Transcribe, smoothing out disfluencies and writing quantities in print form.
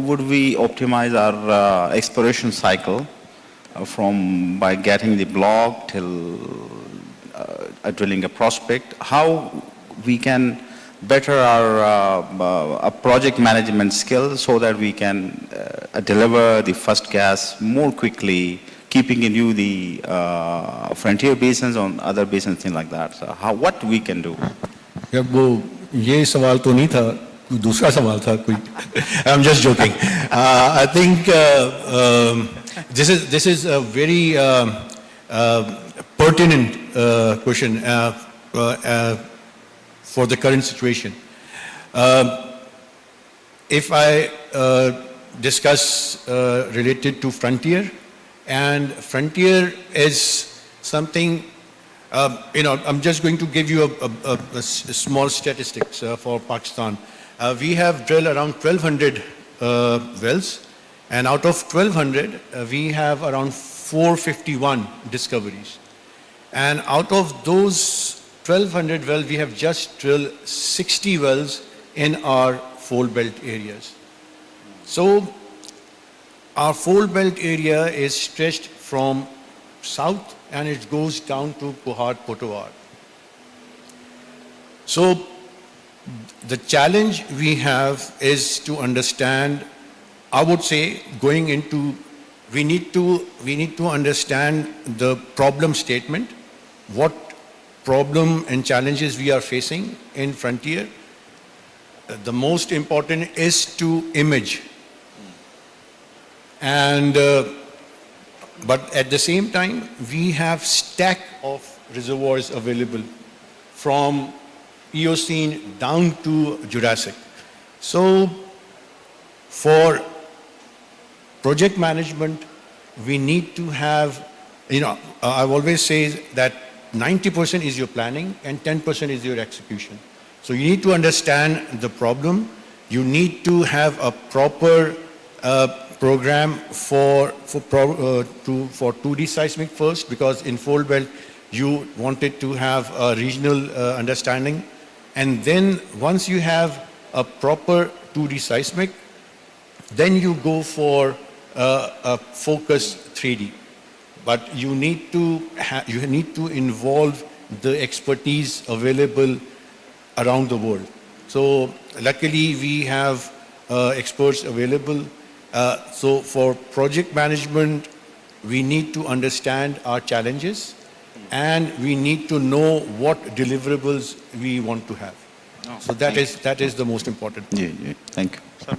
would we optimize our exploration cycle from by getting the block till drilling a prospect? How we can better our project management skills so that we can deliver the first gas more quickly, keeping in view the frontier basins on other basins, things like that. So what we can do? या वो ये सवाल तो नहीं था, दूसरा सवाल था कोई. I'm just joking. I think this is a very pertinent question for the current situation. If I discuss related to frontier, and frontier is something, I'm just going to give you a small statistics for Pakistan. We have drilled around 1,200 wells, and out of 1,200, we have around 451 discoveries. And out of those 1,200 wells, we have just drilled 60 wells in our fold belt areas. So our fold belt area is stretched from south and it goes down to Puhar, Potowar. So the challenge we have is to understand, I would say, going into, we need to understand the problem statement, what problem and challenges we are facing in frontier. The most important is to image. And but at the same time, we have stack of reservoirs available from Eocene down to Jurassic. So for project management, we need to have, I always say that 90% is your planning and 10% is your execution. So you need to understand the problem. You need to have a proper program for 2D seismic first, because in fold belt you wanted to have a regional understanding, and then once you have a proper 2D seismic, then you go for a focused 3D. But you need to involve the expertise available around the world. So luckily we have experts available. So for project management, we need to understand our challenges and we need to know what deliverables we want to have. So that is the most important. Yeah, thank you.